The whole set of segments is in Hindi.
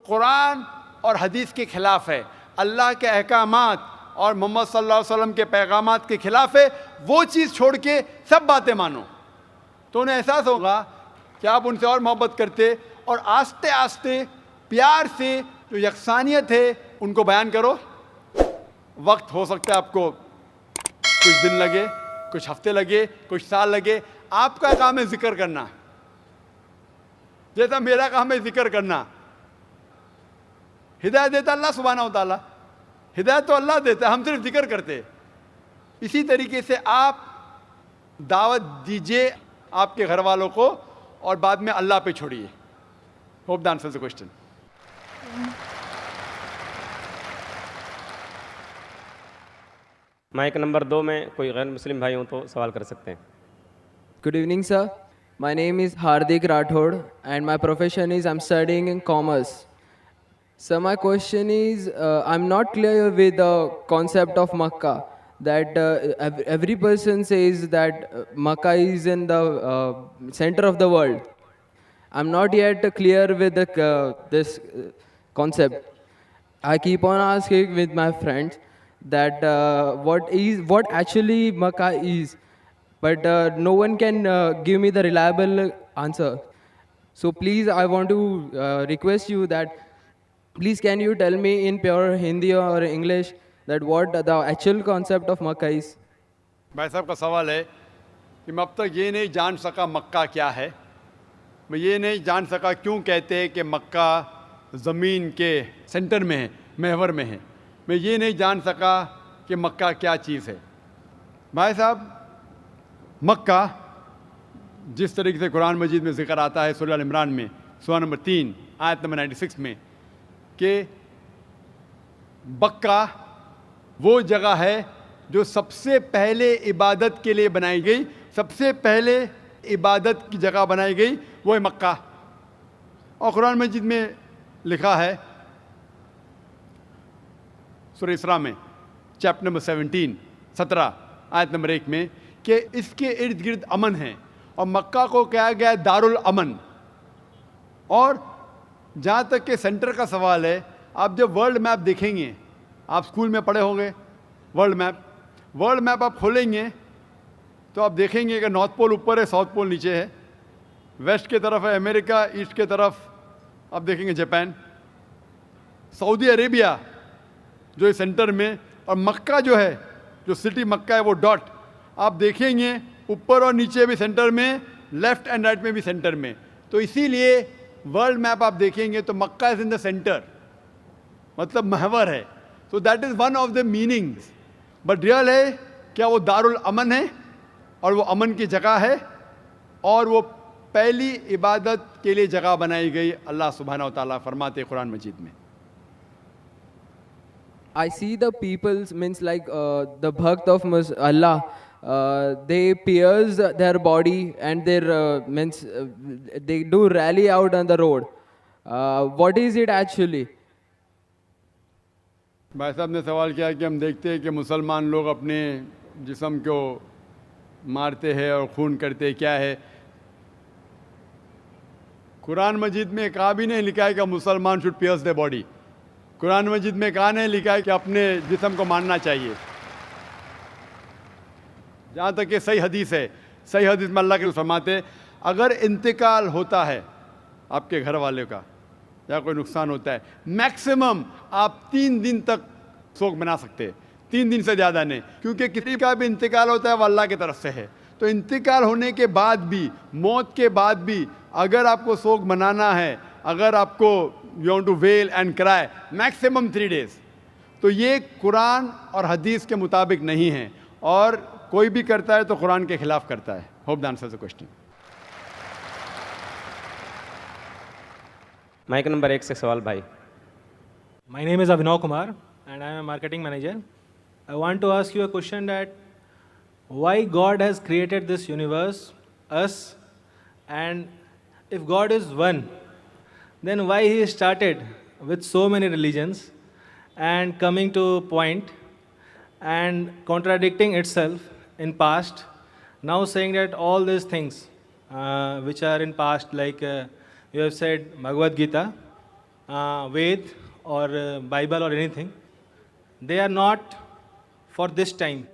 कुरान और हदीस के खिलाफ है, अल्लाह के अहकामात और मोहम्मद सल्लल्लाहु अलैहि वसल्लम के पैगामात के खिलाफ है, वो चीज़ छोड़ के सब बातें मानो, तो उन्हें एहसास होगा कि आप उनसे और मोहब्बत करते, और आस्ते आस्ते प्यार से जो यकसानियत है उनको बयान करो। वक्त हो सकता है आपको कुछ दिन लगे, कुछ हफ्ते लगे, कुछ साल लगे। आपका काम है जिक्र करना, जैसा मेरा काम है जिक्र करना। हिदायत देता अल्लाह सुब्हानहू व तआला, हिदायत तो अल्लाह देता है, हम सिर्फ जिक्र करते। इसी तरीके से आप दावत दीजिए आपके घर वालों को और बाद में अल्लाह पे छोड़िए। Hope that answers the question. Mike number 2 में कोई गैर मुस्लिम भाई हो तो सवाल कर सकते हैं। Good evening, sir. My name is Hardik Rathod, and my profession is I'm studying in commerce. So my question is, I'm not clear with the concept of Makkah. That every person says that Makkah is in the center of the world. I'm not yet clear with this concept. I keep on asking with my friends that what actually Makkah is, but no one can give me the reliable answer. So please, I want to request you that please can you tell me in pure Hindi or English that what the actual concept of Makkah is? भाई साहब का सवाल है कि मैं अब तक ये नहीं जान सका मक्का क्या है, मैं ये नहीं जान सका क्यों कहते हैं कि मक्का ज़मीन के सेंटर में है, महवर में है। मैं ये नहीं जान सका कि मक्का क्या चीज़ है। भाई साहब, मक्का जिस तरीके से कुरान मजीद में ज़िक्र आता है सूरह अल इमरान में सूरह नंबर 3 आयत नंबर 96 में कि बक्का वो जगह है जो सबसे पहले इबादत के लिए बनाई गई, सबसे पहले इबादत की जगह बनाई गई, वो है मक्का। और कुरान मजीद में लिखा है सूरह इसरा में चैप्टर नंबर 17 आयत नंबर 1 में कि इसके इर्द गिर्द अमन है, और मक्का को कहा गया दारुल अमन। और जहाँ तक के सेंटर का सवाल है, आप जब वर्ल्ड मैप देखेंगे, आप स्कूल में पढ़े होंगे वर्ल्ड मैप आप खोलेंगे तो आप देखेंगे कि नॉर्थ पोल ऊपर है, साउथ पोल नीचे है, वेस्ट के तरफ है अमेरिका, ईस्ट के तरफ आप देखेंगे जापान, सऊदी अरेबिया जो है सेंटर में, और मक्का जो है, जो सिटी मक्का है वो डॉट आप देखेंगे ऊपर और नीचे भी सेंटर में, लेफ्ट एंड राइट में भी सेंटर में। तो इसीलिए वर्ल्ड मैप आप देखेंगे तो मक्का इज़ इन द सेंटर, मतलब महवर है। तो that is one of the meanings. But real है क्या वो दारुल अमन है, और वो अमन की जगह है, और वो पहली इबादत के लिए जगह बनाई गई। अल्लाह सुब्हानहू व तआला फरमाते हैं कुरान मजीद में, I see the people's means like the bhakt of Allah. They pierce their body and their means they do rally out on the road. What is it actually? भाई साहब ने सवाल किया कि हम देखते हैं कि मुसलमान लोग अपने जिस्म को मारते हैं और खून करते हैं, क्या है? कुरान मजीद में कहा भी नहीं लिखा है कि मुसलमान should pierce the body. Quran Majeed में कहा नहीं लिखा है कि अपने जिस्म को मारना चाहिए। जहाँ तक कि सही हदीस है, सही हदीस में अल्लाह के रसूल फरमाते हैं अगर इंतकाल होता है आपके घर वाले का या कोई नुकसान होता है, मैक्सिमम आप 3 दिन तक शोक मना सकते हैं, 3 दिन से ज़्यादा नहीं, क्योंकि किसी का भी इंतकाल होता है वो अल्लाह की तरफ से है। तो इंतकाल होने के बाद भी, मौत के बाद भी अगर आपको शोक मनाना है, अगर आपको you want to wail and cry, maximum 3 days. तो ये कुरान और हदीस के मुताबिक नहीं है, और कोई भी करता है तो कुरान के खिलाफ करता है। Hope the answer the question. Mike number 1 से सवाल भाई। My name is Abhinav Kumar and I am a marketing manager. I want to ask you a question that why God has created this universe, us, and if God is one, then why He started with so many religions and coming to point and contradicting itself in past, now saying that all these things which are in past, like you have said Bhagavad Gita, Ved or Bible or anything. They are not for this time.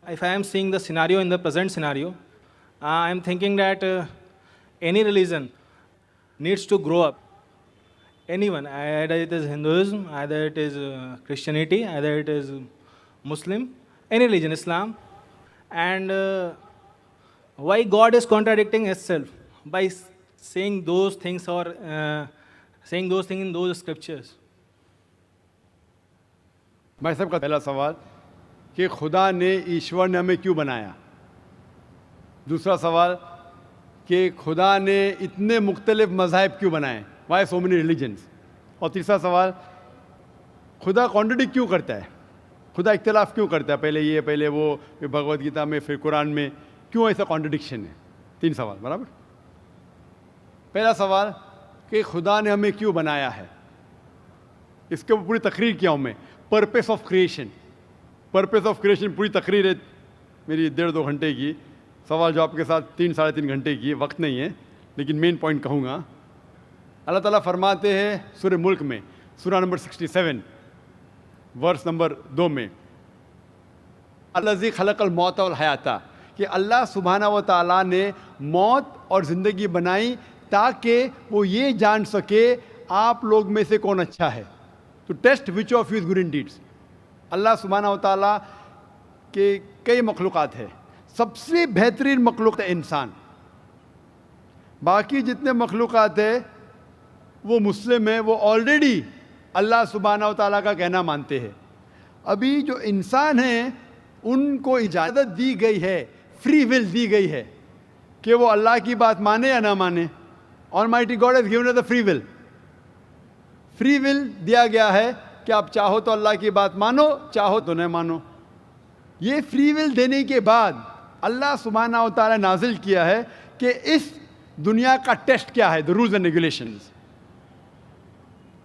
If I am seeing the scenario in the present scenario, I am thinking that any religion needs to grow up. Anyone, either it is Hinduism, either it is Christianity, either it is Muslim, any religion, Islam. And why God is contradicting Himself by saying those things or saying those things in those scriptures? भाई साहब का पहला सवाल कि खुदा ने, ईश्वर ने हमें क्यों बनाया। दूसरा सवाल कि खुदा ने इतने मुख्तलिफ मज़ाहिब क्यों बनाए, वाई सो मेनी रिलीजन्स। और तीसरा सवाल, खुदा कॉन्ट्रडिक्ट क्यों करता है, खुदा इख्तिलाफ क्यों करता है, पहले ये पहले वो, फिर भगवद गीता में, फिर कुरान में, क्यों ऐसा कॉन्ट्रडिक्शन है। 3 सवाल बराबर। पहला सवाल कि खुदा ने हमें क्यों बनाया है, इसके ऊपर पूरी तकरीर किया हूँ मैं। Purpose of creation, purpose of creation पूरी तकरीर है मेरी 1.5-2 घंटे की, सवाल जवाब के साथ 3-3.5 घंटे की, वक्त नहीं है, लेकिन मेन पॉइंट कहूँगा। अल्लाह ताला फरमाते हैं सूरह मुल्क में, सूरह नंबर 67 वर्स नंबर 2 में, अल्लाज़ी खलक़ल मौत वल हयाता, कि अल्लाह सुब्हाना व तआला ने मौत और ज़िंदगी बनाई ताकि वो ये जान सके आप लोग में से कौन अच्छा है, to test which of you is good in deeds. Allah सुब्हाना व तआला के कई मखलूक़ात है, सबसे बेहतरीन मखलूक़ है इंसान। बाकी जितने मखलूक़ात है वो मुस्लिम है, वो ऑलरेडी अल्लाह सुब्हाना व तआला का कहना मानते हैं। अभी जो इंसान हैं उनको इजाज़त दी गई है, फ्री विल दी गई है कि वो अल्लाह की बात माने या ना माने। Almighty God has given us the free will. Free will दिया गया है कि आप चाहो तो अल्लाह की बात मानो, चाहो तो न मानो। ये फ्री विल देने के बाद अल्लाह सुब्हाना व तआला नाजिल किया है कि इस दुनिया का टेस्ट क्या है, द रूल्स एंड रेगुलेशंस।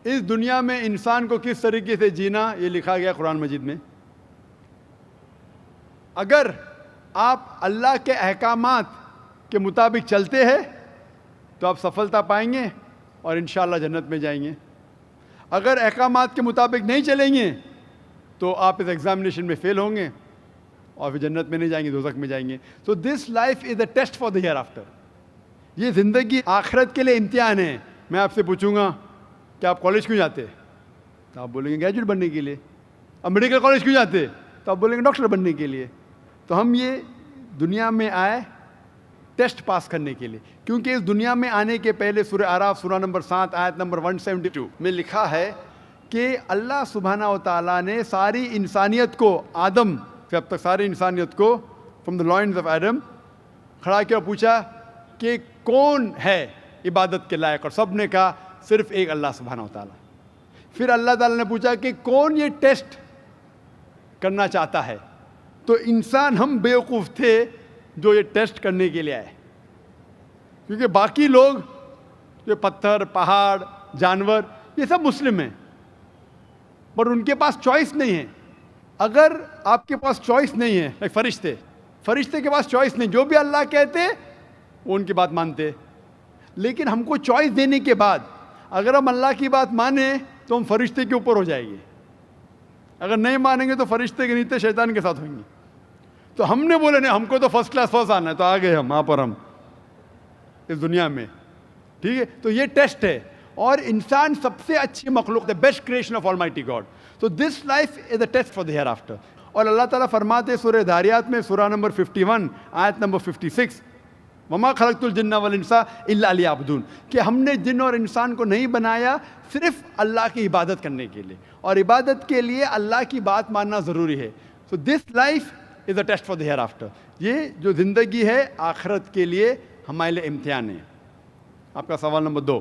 इस दुनिया में इंसान को किस तरीके से जीना, ये लिखा गया कुरान मजीद में। अगर आप अल्लाह के अहकामात के मुताबिक चलते हैं तो आप सफलता पाएंगे और इंशाअल्लाह जन्नत में जाएंगे। अगर अहकामात के मुताबिक नहीं चलेंगे तो आप इस एग्जामिनेशन में फेल होंगे और फिर जन्नत में नहीं जाएंगे, दोज़ख में जाएंगे। So this life is a test for the hereafter. ये ज़िंदगी आखिरत के लिए इम्तिहान है। मैं आपसे पूछूंगा कि आप कॉलेज क्यों जाते, तो आप बोलेंगे ग्रेजुएट बनने के लिए। अब मेडिकल कॉलेज क्यों जाते, तो आप बोलेंगे डॉक्टर बनने के लिए। तो हम ये दुनिया में आए टेस्ट पास करने के लिए, क्योंकि इस दुनिया में आने के पहले सूरह आराफ सूरह नंबर 7 आयत नंबर 172 में लिखा है कि अल्लाह सुब्हाना व तआला ने सारी इंसानियत को, आदम से अब तक सारी इंसानियत को, फ्रॉम द लॉइन्स ऑफ एडम खड़ा किया, पूछा कि कौन है इबादत के लायक, और सब ने कहा सिर्फ एक अल्लाह सुब्हाना व तआला। फिर अल्लाह ताला ने पूछा कि कौन ये टेस्ट करना चाहता है, तो इंसान हम बेवकूफ़ थे जो ये टेस्ट करने के लिए आए, क्योंकि बाकी लोग जो पत्थर, पहाड़, जानवर, ये सब मुस्लिम हैं, पर उनके पास चॉइस नहीं है। अगर आपके पास चॉइस नहीं है, लाइक फरिश्ते के पास चॉइस नहीं, जो भी अल्लाह कहते वो उनकी बात मानते। लेकिन हमको चॉइस देने के बाद अगर हम अल्लाह की बात माने तो हम फरिश्ते के ऊपर हो जाएंगे, अगर नहीं मानेंगे तो फरिश्ते के नीचे शैतान के साथ होंगे। तो हमने बोले नहीं, हमको तो फर्स्ट क्लास फर्स्ट आना है, तो आ गए हम वहाँ पर, हम इस दुनिया में, ठीक है। तो ये टेस्ट है, और इंसान सबसे अच्छी मखलूक, the best creation of almighty God. तो this life is the test for the hereafter. और अल्लाह ताला फरमाते सूरह धारियात में सूरह नंबर 51 आयत नंबर 56, वमा खलक़तुल जिन्ना वल इंसा इल्ला लियअबुदून, कि हमने जिन और इंसान को नहीं बनाया सिर्फ अल्लाह की इबादत करने के लिए, और इबादत के लिए अल्लाह की बात मानना ज़रूरी है। So this life is a test for the hereafter. ये जो ज़िंदगी है आखिरत के लिए हमारे लिए इम्तिहान है। आपका सवाल नंबर 2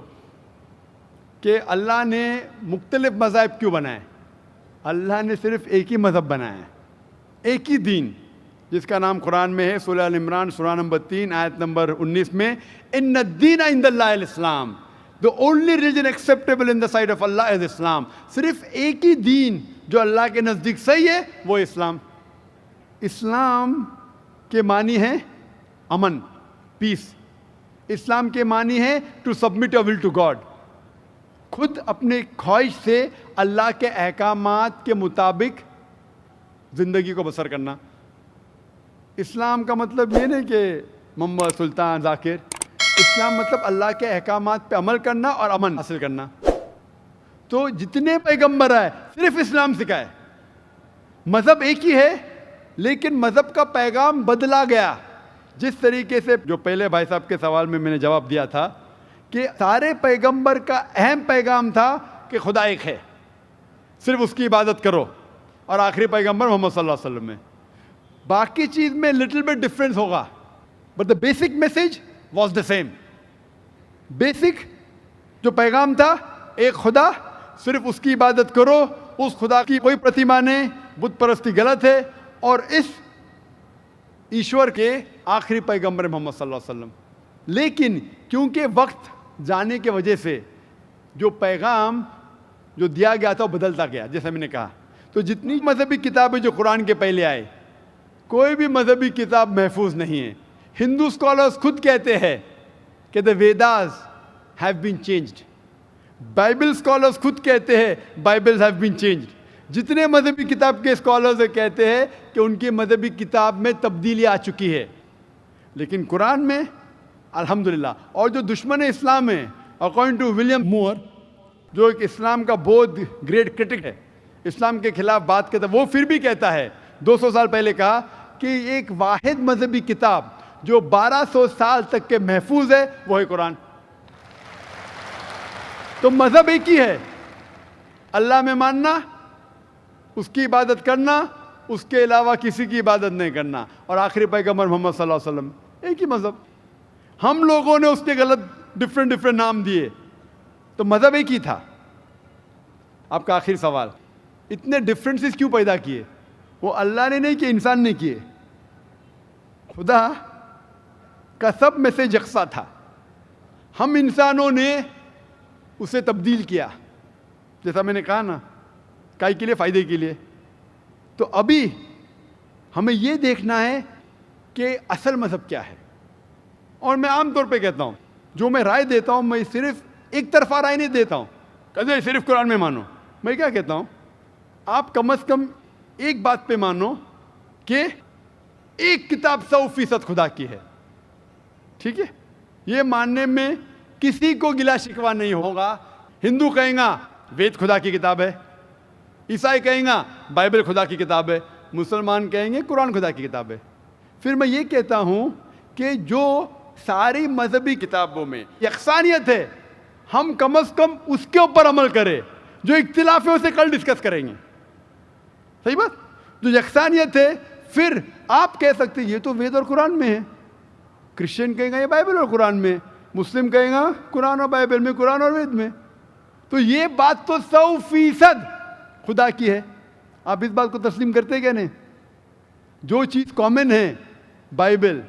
कि अल्लाह ने मुख्तलिफ मज़ाहिब क्यों बनाए। अल्लाह ने सिर्फ एक ही मज़हब बनाया है, एक ही दीन, जिसका नाम कुरान में है सूरह अल इमरान सूरह नंबर 3 आयत नंबर 19 में, इन्ना दीन इंदल्लाहिल Islam, the only religion acceptable in the sight of Allah is Islam. सिर्फ एक ही दीन जो अल्लाह के नज़दीक सही है वो इस्लाम। इस्लाम के मानी है अमन, पीस। इस्लाम के मानी है to submit your will to God, खुद अपने ख्वाहिश से अल्लाह के अहकामात के मुताबिक ज़िंदगी को बसर करना। इस्लाम का मतलब ये नहीं कि मोहम्मद सुल्तान जाकिर, इस्लाम मतलब अल्लाह के अहकामात पे अमल करना और अमन हासिल करना। तो जितने पैगंबर आए सिर्फ इस्लाम सिखाए, मज़हब एक ही है लेकिन मज़हब का पैगाम बदला गया। जिस तरीके से जो पहले भाई साहब के सवाल में मैंने जवाब दिया था कि सारे पैगंबर का अहम पैगाम था कि खुदा एक है, सिर्फ उसकी इबादत करो, और आखिरी पैगंबर मोहम्मद सल्लल्लाहु अलैहि वसल्लम में बाकी चीज़ में लिटिल बिट डिफरेंस होगा, but the basic message was the same. Basic जो पैगाम था, एक खुदा, सिर्फ उसकी इबादत करो, उस खुदा की कोई प्रतिमा नहीं, बुत परस्ती गलत है, और इस ईश्वर के आखिरी पैगंबर मोहम्मद सल्लल्लाहु अलैहि वसल्लम। लेकिन क्योंकि वक्त जाने की वजह से जो पैगाम जो दिया गया था वो बदलता गया, जैसा मैंने कहा। तो जितनी मजहबी किताबें जो कुरान के पहले आए, कोई भी मजहबी किताब महफूज नहीं है। हिंदू स्कॉलर्स खुद कहते हैं कि the Vedas have been changed. Bible scholars खुद कहते हैं बाइबल्स हैव बीन चेंज्ड। जितने मजहबी किताब के स्कॉलर्स कहते हैं कि उनकी मजहबी किताब में तब्दीली आ चुकी है, लेकिन कुरान में अल्हम्दुलिल्लाह। और जो दुश्मन इस्लाम है, अकॉर्डिंग टू विलियम मूर, जो एक इस्लाम का बहुत ग्रेट क्रिटिक है, इस्लाम के खिलाफ बात करता है, वो फिर भी कहता है 200 साल पहले कहा कि एक वाहिद मजहबी किताब जो 1200 साल तक के महफूज है वो है कुरान। तो मजहब एक ही है, अल्लाह में मानना, उसकी इबादत करना, उसके अलावा किसी की इबादत नहीं करना, और आखिरी पैगंबर मोहम्मद सल्लल्लाहु अलैहि वसल्लम, एक ही मजहब। हम लोगों ने उसके गलत डिफरेंट नाम दिए, तो मजहब एक ही था। आपका आखिरी सवाल, इतने डिफरेंसेस क्यों पैदा किए? वो अल्लाह ने नहीं किए, इंसान ने किए। खुदा का सब मैसेज यकसा था, हम इंसानों ने उसे तब्दील किया, जैसा मैंने कहा ना, काई के लिए, फ़ायदे के लिए। तो अभी हमें ये देखना है कि असल मज़हब क्या है। और मैं आम तौर पे कहता हूँ, जो मैं राय देता हूँ, मैं सिर्फ एक तरफा राय नहीं देता हूँ, कदे सिर्फ कुरान में मानो। मैं क्या कहता हूँ, आप कम से कम एक बात पे मानो कि एक किताब 100% खुदा की है, ठीक है? ये मानने में किसी को गिला शिकवा नहीं होगा। हिंदू कहेगा वेद खुदा की किताब है, ईसाई कहेगा बाइबल खुदा की किताब है, मुसलमान कहेंगे कुरान खुदा की किताब है। फिर मैं ये कहता हूँ कि जो सारी मजहबी किताबों में यकसानियत है, हम कम से कम उसके ऊपर अमल करें। जो इख्तिलाफ है उसे कल डिस्कस करेंगे, सही बात। जो यकसानियत है, फिर आप कह सकते हैं ये तो वेद और कुरान में है, क्रिश्चियन कहेगा ये बाइबल और कुरान में, मुस्लिम कहेगा कुरान और बाइबल में, कुरान और वेद में। तो ये बात तो 100% खुदा की है। आप इस बात को तस्लीम करते हैं क्या? नहीं। जो चीज़ कॉमन है बाइबल,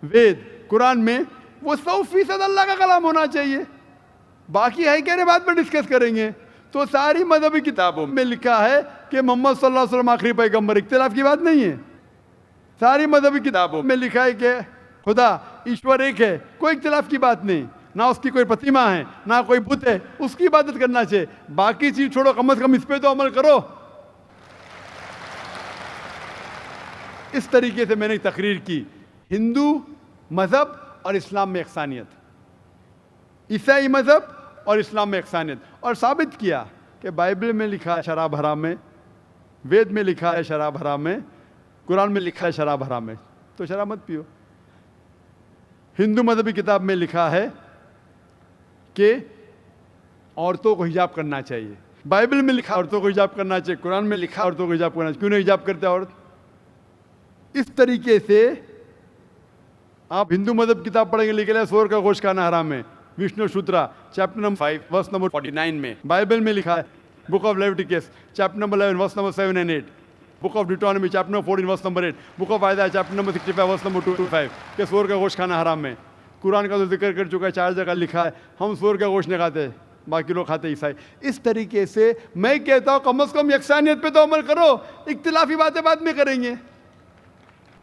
वेद, कुरान में, वो 100% अल्लाह का कलाम होना चाहिए। बाकी है क्या बात पर डिस्कस करेंगे। तो सारी मजहबी किताबों में लिखा है कि मोहम्मद सल्लल्लाहु अलैहि वसल्लम आखिरी पैगंबर, इख्तिलाफ की बात नहीं है। सारी मजहबी किताबों में लिखा है कि खुदा ईश्वर एक है, कोई इख्तिलाफ की बात नहीं। ना उसकी कोई प्रतिमा है, ना कोई बुत है, उसकी इबादत करना चाहिए। बाकी चीज छोड़ो, कम से कम इस पे तो अमल करो। इस तरीके से मैंने तकरीर की, हिंदू मजहब और इस्लाम में यकसानियत, ईसाई मजहब और इस्लाम में यकसानियत, और साबित किया कि बाइबल में लिखा है शराब हराम है, वेद में लिखा है शराब हराम है, कुरान में लिखा है शराब हराम है, तो शराब मत पियो। हिंदू मजहबी किताब में लिखा है कि औरतों को हिजाब करना चाहिए, बाइबल में लिखा औरतों को हिजाब करना चाहिए, कुरान में लिखा औरतों को हिजाब करना चाहिए, क्यों नहीं हिजाब करते औरत? इस तरीके से आप हिंदू मजहब किताब पढ़ेंगे, लिखा है सूअर का गोश्त खाना हराम है, Vishnu Sutra chapter number 5 verse number 49 में। बाइबल में लिखा है book of Leviticus chapter number 11 verse number 7 and 8, book of Deuteronomy chapter number 14 verse number 8, book of आयदा चैप्टर नंबर 65 वर्स नंबर 2-5 कि सूअर का गोश्त खाना हराम है। कुरान का तो जिक्र कर चुका है, 4 जगह लिखा है हम सूअर का गोश्त नहीं खाते, बाकी लोग खाते ईसाई। इस तरीके से मैं कहता हूँ कम से कम यकसानियत पे तो अमल करो, इख्तिलाफी बातें बाद में करेंगे।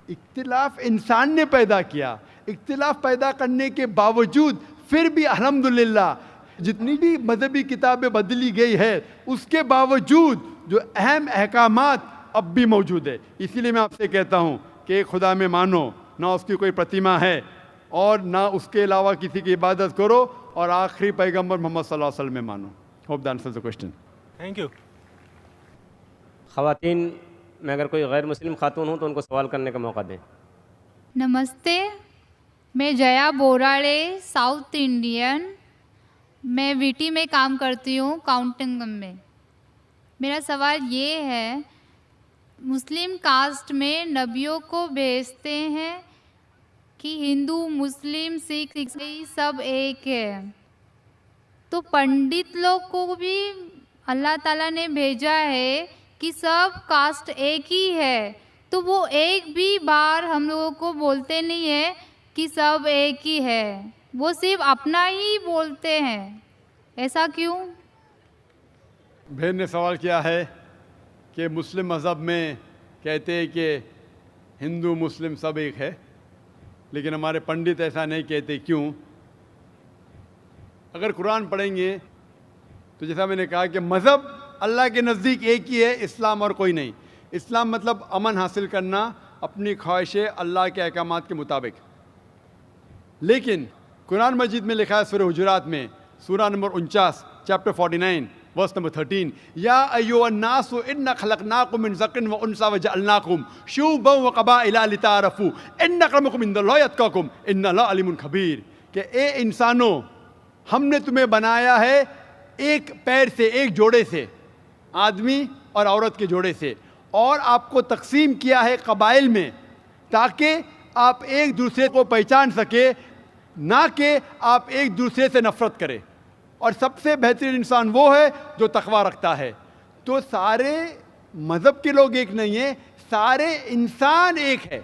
इख्तिलाफ इंसान ने पैदा किया, इख्तिलाफ पैदा करने के बावजूद फिर भी अल्हम्दुलिल्लाह जितनी भी मजहबी किताबें बदली गई है उसके बावजूद जो अहम अहकामात अब भी मौजूद है। इसीलिए मैं आपसे कहता हूँ कि एक खुदा में मानो, ना उसकी कोई प्रतिमा है और ना उसके अलावा किसी की इबादत करो, और आखिरी पैगंबर मोहम्मद सल्लल्लाहु अलैहि वसल्लम में मानो। Hope that answers the question. Thank you. ख़वातीन में अगर कोई गैर मुस्लिम खातून हो तो उनको सवाल करने का मौका दें। नमस्ते, मैं जया बोराड़े, साउथ इंडियन। मैं वीटी में काम करती हूँ, काउंटिंग में। मेरा सवाल ये है, मुस्लिम कास्ट में नबियों को भेजते हैं कि हिंदू, मुस्लिम, सिख, ईसाई सब एक है, तो पंडित लोग को भी अल्लाह ताला ने भेजा है कि सब कास्ट एक ही है, तो वो एक भी बार हम लोगों को बोलते नहीं है कि सब एक ही है, वो सिर्फ अपना ही बोलते हैं, ऐसा क्यों? बहन ने सवाल किया है कि मुस्लिम मज़हब में कहते हैं कि हिंदू मुस्लिम सब एक है, लेकिन हमारे पंडित ऐसा नहीं कहते, क्यों? अगर कुरान पढ़ेंगे तो जैसा मैंने कहा कि मज़हब अल्लाह के नज़दीक एक ही है, इस्लाम और कोई नहीं। इस्लाम मतलब अमन हासिल करना, अपनी ख्वाहिशें अल्लाह के अहकामात के मुताबिक। लेकिन कुरान मजीद में लिखा है सूरह हुजुरात में, सूरा नंबर 49, चैप्टर 49, वर्स नंबर 13, या अय्युहन्नासु इन्ना खलकनाकुम मिन ज़करिन व उन्सा व जअलनाकुम शुअबन व क़बाइला लिताअरफू इन्न अक्रमकुम इंदल्लाहि अत्क़ाकुम इन्नल्लाहा अलीमुन खबीर, कि ए इंसानों, हमने तुम्हें बनाया है एक पैर से, एक जोड़े से, आदमी और औरत के जोड़े से, और आपको तकसीम किया है कबाइल में, ताकि आप एक दूसरे को पहचान सके, ना कि आप एक दूसरे से नफरत करें। और सबसे बेहतरीन इंसान वो है जो तकवा रखता है। तो सारे मज़हब के लोग एक नहीं है, सारे इंसान एक है।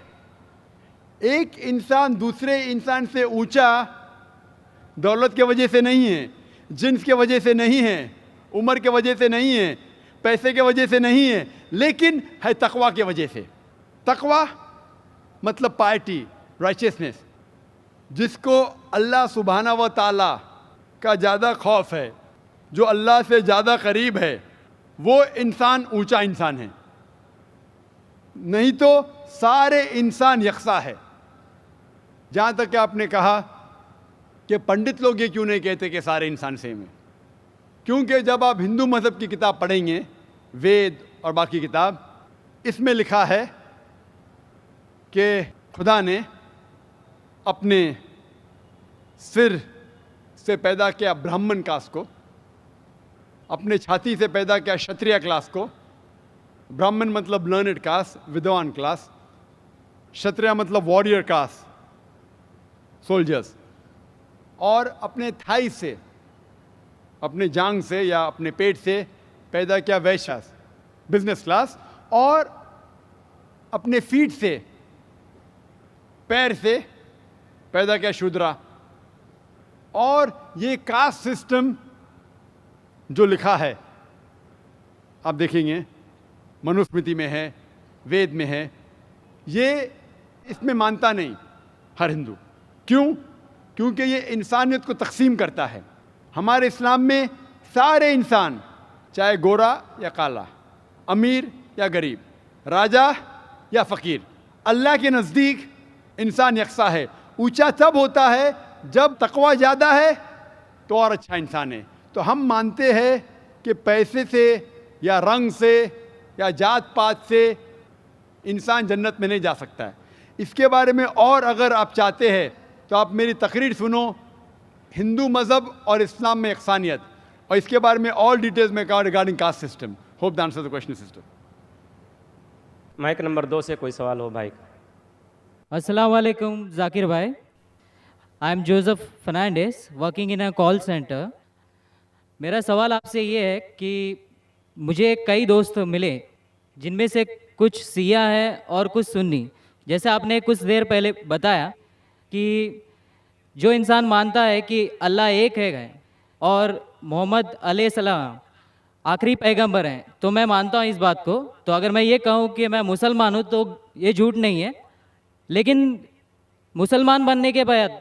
एक इंसान दूसरे इंसान से ऊंचा दौलत के वजह से नहीं है, जिन्स के वजह से नहीं है, उम्र के वजह से नहीं है, पैसे के वजह से नहीं है, लेकिन है तकवा के वजह से। तकवा मतलब पायटी, राइचियसनेस, जिसको अल्लाह सुब्हाना व ताला का ज़्यादा खौफ है, जो अल्लाह से ज़्यादा करीब है, वो इंसान ऊंचा इंसान है। नहीं तो सारे इंसान यकसा है। जहाँ तक कि आपने कहा कि पंडित लोग ये क्यों नहीं कहते कि सारे इंसान सेम है, क्योंकि जब आप हिंदू मज़हब की किताब पढ़ेंगे, वेद और बाकी किताब, इसमें लिखा है कि खुदा ने अपने सिर से पैदा किया ब्राह्मण कास्ट को, अपने छाती से पैदा किया क्षत्रिय क्लास को। ब्राह्मण मतलब लर्नड कास्ट, विद्वान क्लास, क्षत्रिय मतलब वॉरियर कास्ट, सोल्जर्स, और अपने थाई से, अपने जांग से या अपने पेट से पैदा किया वैश्य, बिजनेस क्लास, और अपने फीट से, पैर से पैदा किया शूद्रा। और ये कास्ट सिस्टम जो लिखा है, आप देखेंगे मनुस्मृति में है, वेद में है, ये इसमें मानता नहीं हर हिंदू। क्यों? क्योंकि ये इंसानियत को तकसीम करता है। हमारे इस्लाम में सारे इंसान, चाहे गोरा या काला, अमीर या गरीब, राजा या फ़कीर, अल्लाह के नज़दीक इंसान यकसा है। ऊंचा तब होता है जब तकवा ज़्यादा है तो और अच्छा इंसान है। तो हम मानते हैं कि पैसे से या रंग से या जात पात से इंसान जन्नत में नहीं जा सकता है। इसके बारे में और अगर आप चाहते हैं तो आप मेरी तकरीर सुनो, हिंदू मज़हब और इस्लाम में यकसानियत, और इसके बारे में और डिटेल्स में कहा regarding caste system. Hope the answer the question sister. Mike number 2 से कोई सवाल हो भाई। अस्सलाम वालेकुम जाकिर भाई, I am Joseph Fernandes working in a call centre. मेरा सवाल आपसे ये है कि मुझे कई दोस्त मिले जिनमें से कुछ शिया है और कुछ सुन्नी। जैसे आपने कुछ देर पहले बताया कि जो इंसान मानता है कि अल्लाह एक है और मोहम्मद अलैहिस्सलाम आखिरी पैगंबर हैं, तो मैं मानता हूँ इस बात को। तो अगर मैं ये कहूँ कि मैं मुसलमान हूँ तो ये झूठ नहीं है। लेकिन मुसलमान बनने के बाद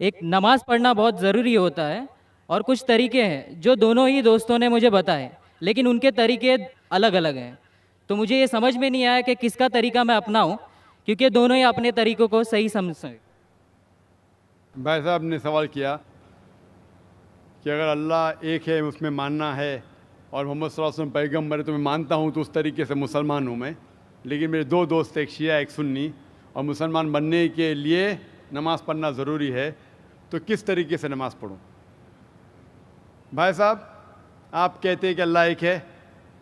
एक नमाज़ पढ़ना बहुत ज़रूरी होता है, और कुछ तरीके हैं जो दोनों ही दोस्तों ने मुझे बताए, लेकिन उनके तरीके अलग अलग हैं। तो मुझे ये समझ में नहीं आया कि किसका तरीका मैं अपनाऊं, क्योंकि दोनों ही अपने तरीकों को सही समझ। भाई साहब ने सवाल किया कि अगर अल्लाह एक है उसमें मानना है और मोहम्मद सल्लल्लाहु अलैहि वसल्लम पैगम्बर है तो मैं मानता हूँ, तो उस तरीके से मुसलमान हूँ मैं। लेकिन मेरे दो दोस्त, एक शिया एक सुन्नी, और मुसलमान बनने के लिए नमाज़ पढ़ना ज़रूरी है, तो किस तरीके से नमाज़ पढ़ूँ? भाई साहब, आप कहते हैं कि अल्लाह एक है,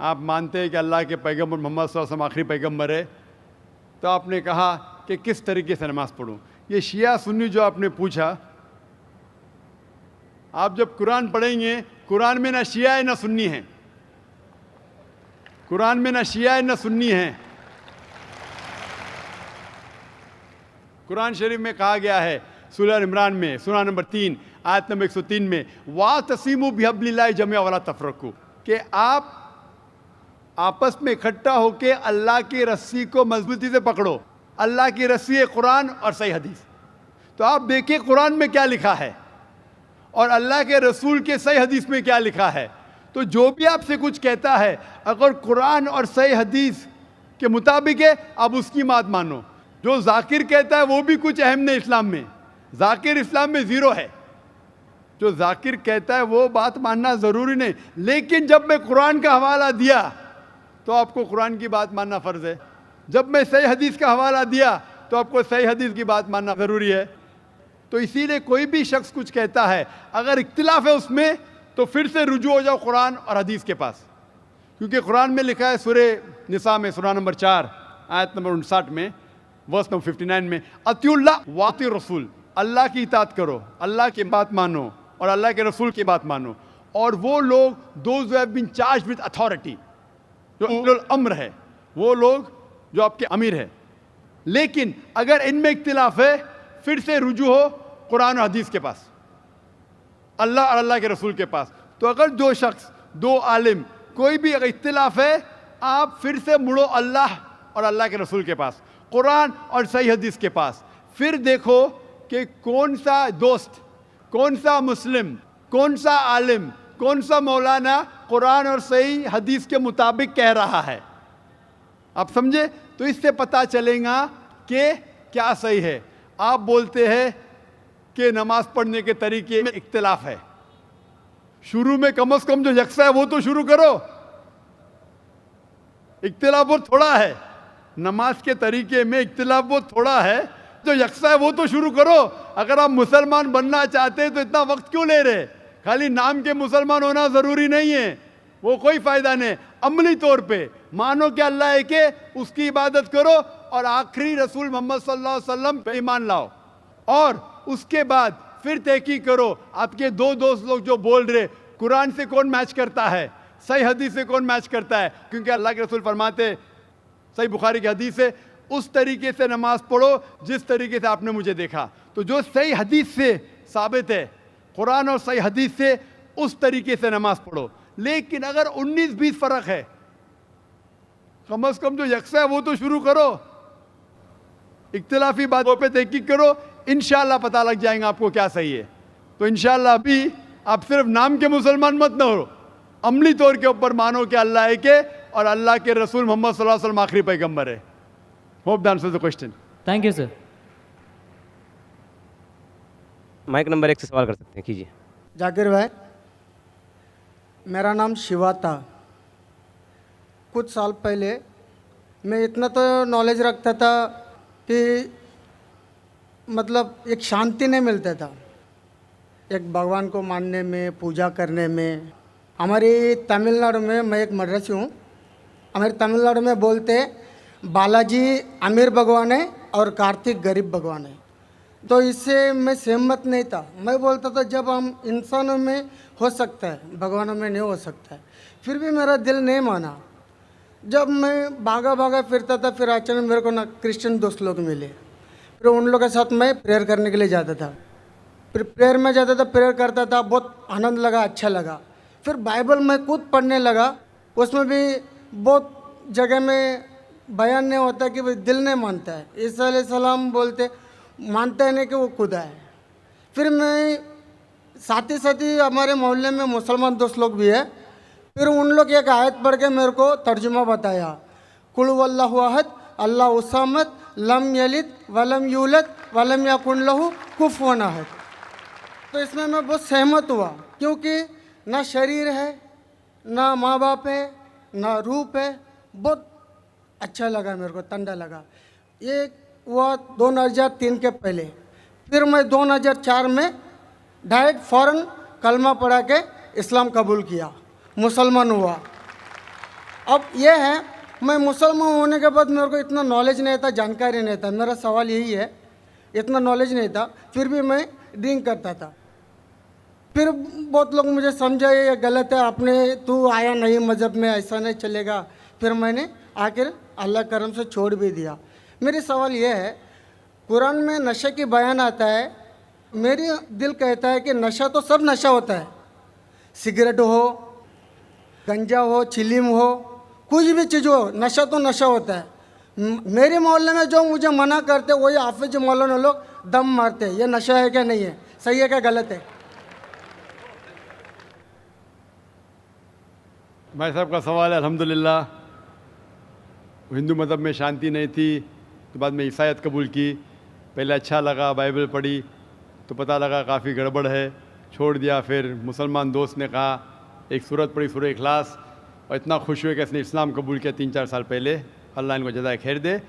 आप मानते हैं कि अल्लाह के पैगम्बर मोहम्मद सल्लल्लाहु अलैहि वसल्लम आखिरी पैगम्बर है, तो आपने कहा कि किस तरीके से नमाज़ पढ़ूँ? ये शिया सुन्नी जो आपने पूछा, आप जब कुरान पढ़ेंगे, कुरान में ना शिया है ना सुन्नी है, कुरान में ना शिया है ना सुन्नी है। कुरान शरीफ में कहा गया है सूरह इमरान में सूरह नंबर 3 आयत नंबर 103 में, वा तसीमु बिहब्लिल्लाहि जमिया वला तफरकू, कि आप आपस में इकट्ठा होकर अल्लाह की रस्सी को मजबूती से पकड़ो। अल्लाह की रस्सी है कुरान और सही हदीस। तो आप देखिए कुरान में क्या लिखा है और अल्लाह के रसूल के सही हदीस में क्या लिखा है। तो जो भी आपसे कुछ कहता है, अगर कुरान और सही हदीस के मुताबिक है, आप उसकी बात मानो। जो जाकिर कहता है वो भी कुछ अहम नहीं इस्लाम में, जाकिर इस्लाम में ज़ीरो है। जो जाकिर कहता है वो बात मानना ज़रूरी नहीं, लेकिन जब मैं कुरान का हवाला दिया तो आपको कुरान की बात मानना फ़र्ज़ है। जब मैं सही हदीस का हवाला दिया तो आपको सही हदीस की बात मानना ज़रूरी है। तो इसीलिए कोई भी शख्स कुछ कहता है, अगर इख्तिलाफ है उसमें, तो फिर से रुजू हो जाओ कुरान और हदीस के पास, क्योंकि कुरान में लिखा है सूरह निसा में सूरह नंबर 4 आयत नंबर 59 में वर्स नंबर 59 में, अतिउल्लाह वाति रसूल, अल्लाह की इताअत करो, अल्लाह की बात मानो और अल्लाह के रसूल की बात मानो। और वो लोग those who have been charged with authority, जो उलुल अम्र है, वो लोग जो आपके अमीर है। लेकिन अगर इनमें इख्तिलाफ है, फिर से रुजू हो कुरान और हदीस के पास, अल्लाह और अल्लाह के रसूल के पास। तो अगर दो शख्स, दो आलिम, कोई भी अगर इख्तिलाफ है, आप फिर से मुड़ो अल्लाह और अल्लाह के रसूल के पास, कुरान और सही हदीस के पास। फिर देखो कि कौन सा दोस्त, कौन सा मुस्लिम, कौन सा आलिम, कौन सा मौलाना कुरान और सही हदीस के मुताबिक कह रहा है। आप समझे? तो इससे पता चलेगा कि क्या सही है। आप बोलते हैं कि नमाज पढ़ने के तरीके में इख्तिलाफ है, शुरू में कम से कम जो यकसा है वो तो शुरू करो। इख्तिलाफ वो थोड़ा है, नमाज के तरीके में इख्तिलाफ वो थोड़ा है, जो यकसा है वो तो शुरू करो। अगर आप मुसलमान बनना चाहते हैं तो इतना वक्त क्यों ले रहे? खाली नाम के मुसलमान होना ज़रूरी नहीं है, वो कोई फ़ायदा नहीं। अमली तौर पे मानो कि अल्लाह एक है, उसकी इबादत करो और आखिरी रसूल मोहम्मद सल्लल्लाहु अलैहि वसल्लम पे ईमान लाओ। और उसके बाद फिर तहकीक करो, आपके दो दोस्त लोग जो बोल रहे कुरान से कौन मैच करता है, सही हदीस से कौन मैच करता है, क्योंकि अल्लाह के रसूल फरमाते, सही बुखारी की हदीस है, उस तरीके से नमाज पढ़ो जिस तरीके से आपने मुझे देखा। तो जो सही हदीस से साबित है, कुरान और सही हदीस से, उस तरीके से नमाज पढ़ो। लेकिन अगर 19-20 फ़र्क है, कम से कम जो यकसा है वो तो शुरू करो। इख्तिलाफी बातों पे तहकीक करो, इंशाअल्लाह पता लग जाएगा आपको क्या सही है। तो इंशाअल्लाह अभी आप सिर्फ नाम के मुसलमान मत न हो, अमली तौर के ऊपर मानो कि अल्लाह एक है और अल्लाह के रसूल मोहम्मद सल्लल्लाहु अलैहि वसल्लम आखिरी पैगंबर है। Hope that answers the question. Thank you sir. Mike number 1 से सवाल कर सकते हैं, कीजिए। जाकिर भाई, मेरा नाम शिवा था। कुछ साल पहले मैं इतना तो नॉलेज रखता था कि मतलब एक शांति नहीं मिलता था एक भगवान को मानने में, पूजा करने में। हमारी तमिलनाडु में, मैं एक मद्रासी हूँ, हमारे तमिलनाडु में बोलते बालाजी अमीर भगवान है और कार्तिक गरीब भगवान है। तो इससे मैं सहमत नहीं था। मैं बोलता था जब हम इंसानों में हो सकता है, भगवानों में नहीं हो सकता है। फिर भी मेरा दिल नहीं माना। जब मैं भागा भागा फिरता था, फिर अचानक मेरे को ना क्रिश्चियन दोस्त लोग मिले। फिर उन लोगों के साथ मैं प्रेयर करने के लिए जाता था। फिर प्रेयर में जाता था, प्रेयर करता था, बहुत आनंद लगा, अच्छा लगा। फिर बाइबल मैं खुद पढ़ने लगा। उसमें भी बहुत जगह में बयान नहीं होता कि भाई दिल नहीं मानता है। ईसा अलैहिस्सलाम बोलते मानता है नहीं कि वो खुदा है। फिर मैं साथ ही हमारे मोहल्ले में मुसलमान दोस्त लोग भी है। फिर उन लोग एक आयत पढ़ के मेरे को तर्जुमा बताया, कुल वल्लाहु अहद अल्लाहु समद लम यलिद वलम यूलद वलम यकुन लहू कुफुवन अहद। तो इसमें मैं बहुत सहमत हुआ, क्योंकि ना शरीर है, ना माँ बाप है, ना रूप है। बहुत अच्छा लगा मेरे को, ठंडा लगा। ये हुआ 2003 के पहले। फिर मैं 2004 में डायरेक्ट फ़ौरन कलमा पढ़ा के इस्लाम कबूल किया, मुसलमान हुआ। अब ये है, मैं मुसलमान होने के बाद मेरे को इतना नॉलेज नहीं था, जानकारी नहीं था। मेरा सवाल यही है, इतना नॉलेज नहीं था, फिर भी मैं ड्रिंक करता था। फिर बहुत लोग मुझे समझाए ये गलत है, आपने तू आया नहीं मज़हब में, ऐसा नहीं चलेगा। फिर मैंने आखिर अल्लाह करम से छोड़ भी दिया। मेरी सवाल ये है, कुरान में नशे की बयान आता है, मेरी दिल कहता है कि नशा तो सब नशा होता है, सिगरेट हो, गंजा हो, चिलीम हो, कुछ भी चीज़ हो, नशा तो नशा होता है। मेरे मोहल्ले में जो मुझे मना करते वही हाफिज मौलाना लोग दम मारते हैं। ये नशा है क्या नहीं है, सही है क्या गलत है? भाई साहब का सवाल है। अल्हम्दुलिल्लाह, हिंदू मज़हब में शांति नहीं थी तो बाद में ईसाईयत कबूल की। पहले अच्छा लगा, बाइबल पढ़ी तो पता लगा काफ़ी गड़बड़ है, छोड़ दिया। फिर मुसलमान दोस्त ने कहा, एक सूरत पढ़ी, सूरह इखलास, और इतना खुश हुए कि इसने इस्लाम कबूल किया 3-4 साल पहले। अल्लाह इनको जज़ाए खैर दे।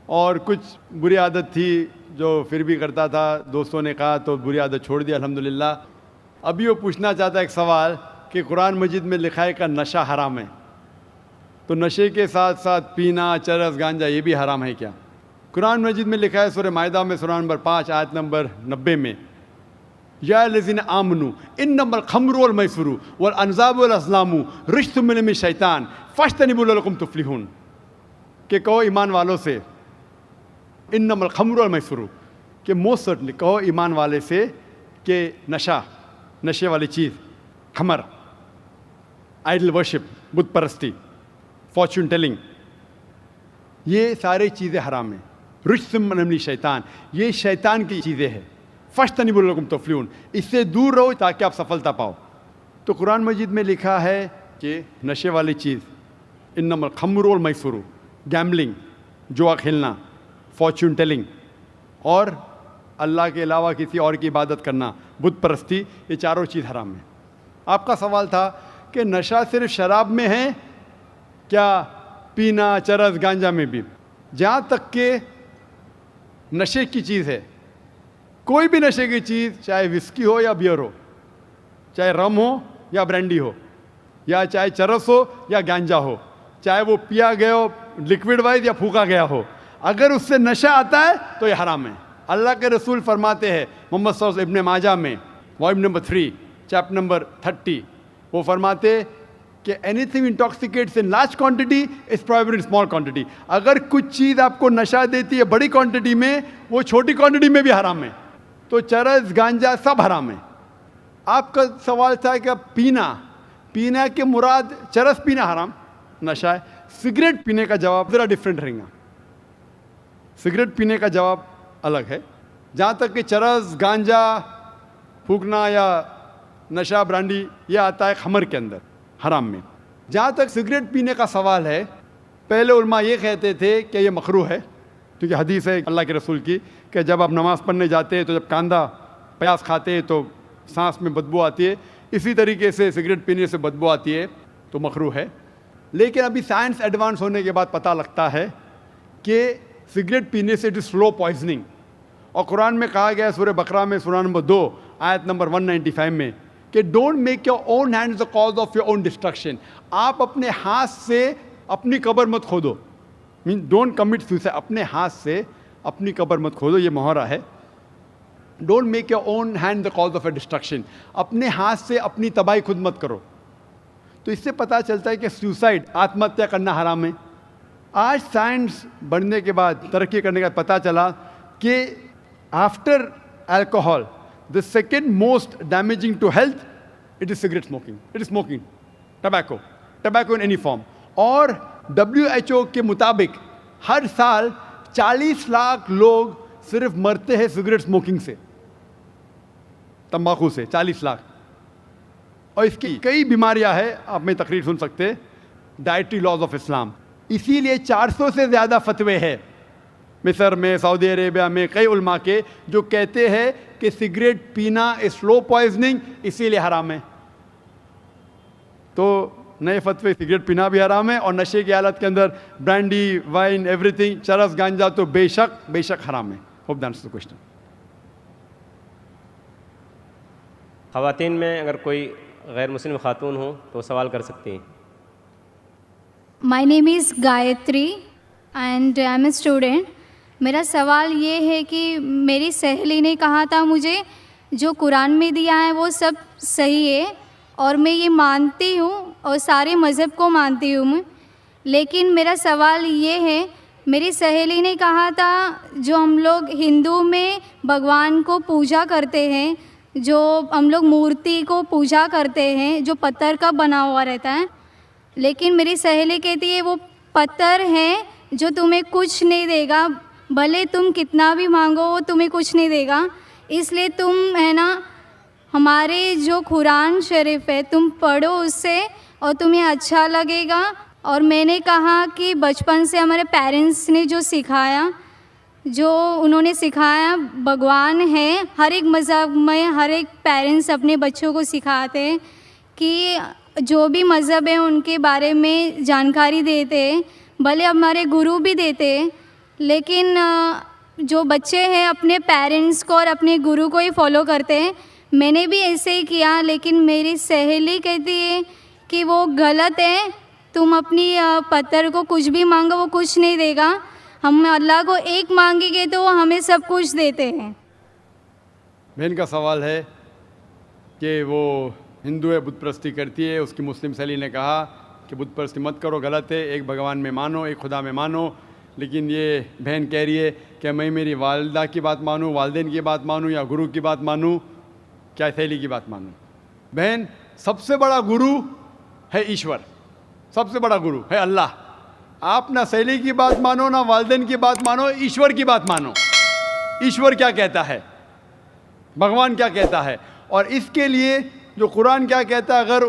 और कुछ बुरी आदत थी जो फिर भी करता था, दोस्तों ने कहा तो बुरी आदत छोड़ दिया अल्हम्दुलिल्लाह। अभी वो पूछना चाहता है एक सवाल कि कुरान मजीद में लिखा है कि नशा हराम है, तो नशे के साथ साथ पीना, चरस, गांजा ये भी हराम है क्या? कुरान मजीद में लिखा है सूरह माइदा में सूरह नंबर 5 आयत नंबर 90 में, या लज़ीन आमनू इन्नमल खम्रु वल मैसरू वल अनज़ाबु वल अज़लामु रिज्सुम मिन शैतान फज्तनिबू लअल्लकुम तुफ्लिहून। कि कहो ईमान वालों से, इन्नमल खम्रु वल मैसरू, कि मोस्ट सर्टनली कहो ईमान वाले से कि नशा, नशे वाली चीज़, खमर, आइडल वर्शिप, बुत परस्ती, फॉर्चून टेलिंग, ये सारी चीज़ें हराम हैं। रिज्सुम मिन शैतान, ये शैतान की चीज़ें हैं। फज्तनिबू लअल्लकुम तुफ्लिहून, इससे दूर रहो ताकि आप सफलता पाओ। तो कुरान मजीद में लिखा है कि नशे वाली चीज़, इन्नमल खम्रु वल मैसरू, गैम्बलिंग, जुआ खेलना, फॉर्चून टेलिंग, और अल्लाह के अलावा किसी और की इबादत करना, बुत परस्ती, ये चारों चीज़ हराम है। आपका सवाल था कि नशा सिर्फ शराब में है क्या, पीना, चरस, गांजा में भी? जहाँ तक के नशे की चीज़ है, कोई भी नशे की चीज़, चाहे विस्की हो या बियर हो, चाहे रम हो या ब्रांडी हो, या चाहे चरस हो या गांजा हो, चाहे वो पिया गया हो लिक्विड वाइज या फूका गया हो, अगर उससे नशा आता है तो ये हराम है। अल्लाह के रसूल फरमाते हैं मोहम्मद सल्लल्लाहु अलैहि वसल्लम, इब्न माजा में वॉल्यूम नंबर 3 चैप्टर नंबर 30, वो फरमाते कि anything intoxicates in large quantity is prohibited in small quantity. अगर कुछ चीज़ आपको नशा देती है बड़ी क्वांटिटी में, वो छोटी क्वांटिटी में भी हराम है। तो चरस, गांजा सब हराम है। आपका सवाल था कि पीना, पीना के मुराद चरस पीना हराम, नशा है। सिगरेट पीने का जवाब ज़रा डिफरेंट रहेगा। सिगरेट पीने का जवाब अलग है। जहाँ तक कि चरस, गांजा फूकना या नशा, ब्रांडी, ये आता है खमर के अंदर, हराम में। जहाँ तक सिगरेट पीने का सवाल है, पहले उलमा ये कहते थे कि ये मकरूह है, क्योंकि हदीस है अल्लाह के रसूल की कि जब आप नमाज़ पढ़ने जाते हैं तो जब कांदा प्याज खाते हैं तो सांस में बदबू आती है, इसी तरीके से सिगरेट पीने से बदबू आती है, तो मकरूह है। लेकिन अभी साइंस एडवांस होने के बाद पता लगता है कि सिगरेट पीने से इट इज़ स्लो पॉइजनिंग। और कुरान में कहा गया है सूरह बकरा में सूरह नंबर 2 आयत नंबर 195 में कि don't make your own hands the cause of your own destruction. आप अपने हाथ से अपनी कब्र मत खोदो, मीन डोंट कमिट सुसाइड, अपने हाथ से अपनी कब्र मत खोदो, ये मुहर्रा है। Don't make your own hand the cause of A destruction, अपने हाथ से अपनी तबाही खुद मत करो। तो इससे पता चलता है कि सुसाइड, आत्महत्या करना हराम है। आज साइंस बढ़ने के बाद, तरक्की करने के बाद पता चला कि after alcohol the second most damaging to health it is cigarette smoking, it is smoking, tobacco in any form. और WHO के मुताबिक हर साल 40 लाख लोग सिर्फ मरते हैं सिगरेट स्मोकिंग से। तंबाकू से 40 लाख। और इसकी कई बीमारियां हैं, आप में तकरीर सुन सकते, डाइटरी लॉज ऑफ इस्लाम। इसीलिए 400 से ज़्यादा फतवे हैं मिस्र में, सऊदी अरेबिया में, कई उलमा के जो कहते हैं कि सिगरेट पीना स्लो पॉइजनिंग, इसीलिए हराम है। तो नए फतवे, सिगरेट पीना भी हराम है और नशे की हालत के अंदर ब्रांडी, वाइन, एवरीथिंग, चरस, गांजा तो बेशक हराम है। Hope that answers the question. ख़वातीन में अगर कोई गैर मुस्लिम खातून हो तो सवाल कर सकती हैं। My name is Gayatri and I am a student. मेरा सवाल ये है कि मेरी सहेली ने कहा था मुझे जो कुरान में दिया है वो सब सही है और मैं ये मानती हूँ और सारे मज़हब को मानती हूँ मैं। लेकिन मेरा सवाल ये है, मेरी सहेली ने कहा था जो हम लोग हिंदू में भगवान को पूजा करते हैं, जो हम लोग मूर्ति को पूजा करते हैं जो पत्थर का बना हुआ रहता है, लेकिन मेरी सहेली कहती है वो पत्थर है जो तुम्हें कुछ नहीं देगा, भले तुम कितना भी मांगो वो तुम्हें कुछ नहीं देगा। इसलिए तुम है ना हमारे जो कुरान शरीफ है तुम पढ़ो उससे और तुम्हें अच्छा लगेगा। और मैंने कहा कि बचपन से हमारे पेरेंट्स ने जो सिखाया, जो उन्होंने सिखाया भगवान है, हर एक मज़हब में हर एक पेरेंट्स अपने बच्चों को सिखाते हैं कि जो भी मज़हब है उनके बारे में जानकारी देते हैं, भले हमारे गुरु भी देते हैं, लेकिन जो बच्चे हैं अपने पेरेंट्स को और अपने गुरु को ही फॉलो करते हैं। मैंने भी ऐसे ही किया, लेकिन मेरी सहेली कहती है कि वो गलत है, तुम अपनी पत्थर को कुछ भी मांगो वो कुछ नहीं देगा, हम अल्लाह को एक मांगेंगे तो वो हमें सब कुछ देते हैं। बहन का सवाल है कि वो हिंदू है, बुत परस्ती करती है, उसकी मुस्लिम सहेली ने कहा कि बुत परस्ती मत करो, गलत है, एक भगवान में मानो, एक खुदा में मानो। लेकिन ये बहन कह रही है कि मैं मेरी वालिदा की बात मानूँ, वालिदैन की बात मानूँ या गुरु की बात मानूँ, क्या सहेली की बात मानूँ? बहन, सबसे बड़ा गुरु है ईश्वर, सबसे बड़ा गुरु है अल्लाह। आप ना सहेली की बात मानो, ना वालिदैन की बात मानो, ईश्वर की बात मानो। ईश्वर क्या कहता है, भगवान क्या कहता है, और इसके लिए जो कुरान क्या कहता है, अगर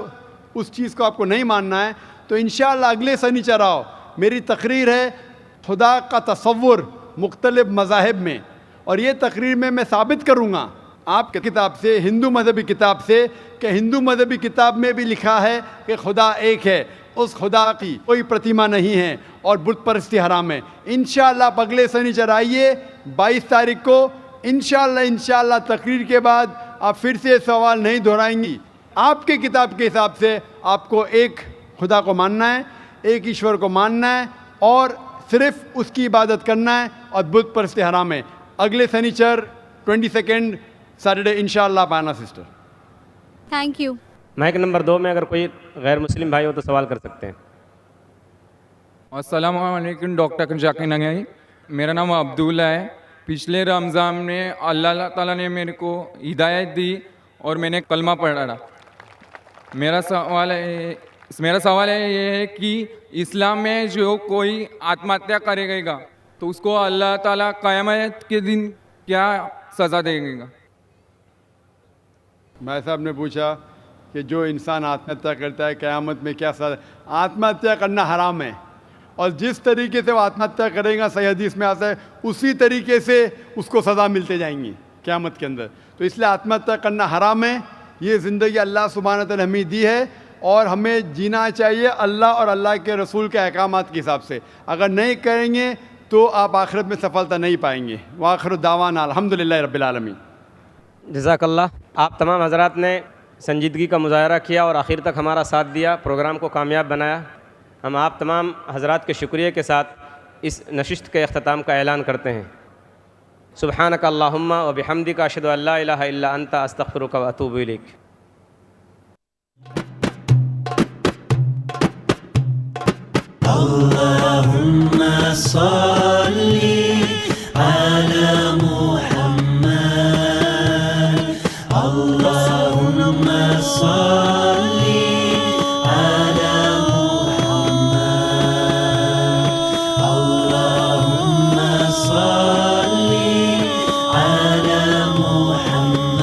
उस चीज़ को आपको नहीं मानना है तो इंशाअल्लाह अगले शनिचर आओ, मेरी तकरीर है खुदा का तसव्वुर मुख्तलिफ मज़ाहिब में, और ये तकरीर में मैं साबित करूँगा आपके किताब से, हिंदू मजहबी किताब से, कि हिंदू मजहबी किताब में भी लिखा है कि खुदा एक है, उस खुदा की कोई प्रतिमा नहीं है और बुत परस्ती हराम है। इंशाअल्लाह आप अगले शनिचर आइए 22 तारीख को, इंशाअल्लाह तकरीर के बाद आप फिर से सवाल नहीं दोहराएंगी। आपके किताब के हिसाब से आपको एक खुदा को मानना है, एक ईश्वर को मानना है और सिर्फ उसकी इबादत करना है, और बुत परस्ती हराम है। अगले शनिचर 22 सैटरडे इंशाअल्लाह पाना sister. Thank you. Mike number 2 में अगर कोई गैर मुस्लिम भाई हो तो सवाल कर सकते हैं। अस्सलाम वालेकुम डॉक्टर जाकिर नगई, मेरा नाम अब्दुल्ला है। पिछले रमज़ान में अल्लाह ताला ने मेरे को हिदायत दी और मैंने कलमा पढ़ा। मेरा सवाल है ये है कि इस्लाम में जो कोई आत्महत्या करेगा तो उसको अल्लाह ताला क़यामत के दिन क्या सज़ा देगा? भाई साहब ने पूछा कि जो इंसान आत्महत्या करता है क़यामत में क्या सज़ा। आत्महत्या करना हराम है, और जिस तरीके से वो आत्महत्या करेगा, सही हदीस में आता है, उसी तरीके से उसको सज़ा मिलते जाएंगी क़यामत के अंदर। तो इसलिए आत्महत्या करना हराम है। ये ज़िंदगी अल्लाह सुब्हानहू व तआला ने हमें दी है और हमें जीना चाहिए अल्लाह और अल्लाह के रसूल के अहकामात के हिसाब से। अगर नहीं करेंगे तो आप आखिरत में सफलता नहीं पाएंगे। व आखिर दावाना अल्हम्दुलिल्लाहि रब्बिल आलमीन। जज़ाकल्लाह। आप तमाम हज़रात ने संजीदगी का मुज़ाहरा किया और आखिर तक हमारा साथ दिया, प्रोग्राम को कामयाब बनाया। हम आप तमाम हज़रात के शुक्रिया के साथ इस नशिस्त के अख्ताम का ऐलान करते हैं। सुब्हानक अल्लाहुम्मा व बिहम्दिका अशहदु अल्ला इलाहा इल्ला अंता अस्तग़फिरुका व अतूबु इलैक। अल्लाहुम्मा सल्ली अला मुहम्मद, अल्लाहुम्मा सल्ली अला मुहम्मद, अल्लाहुम्मा सल्ली अला मुहम्मद।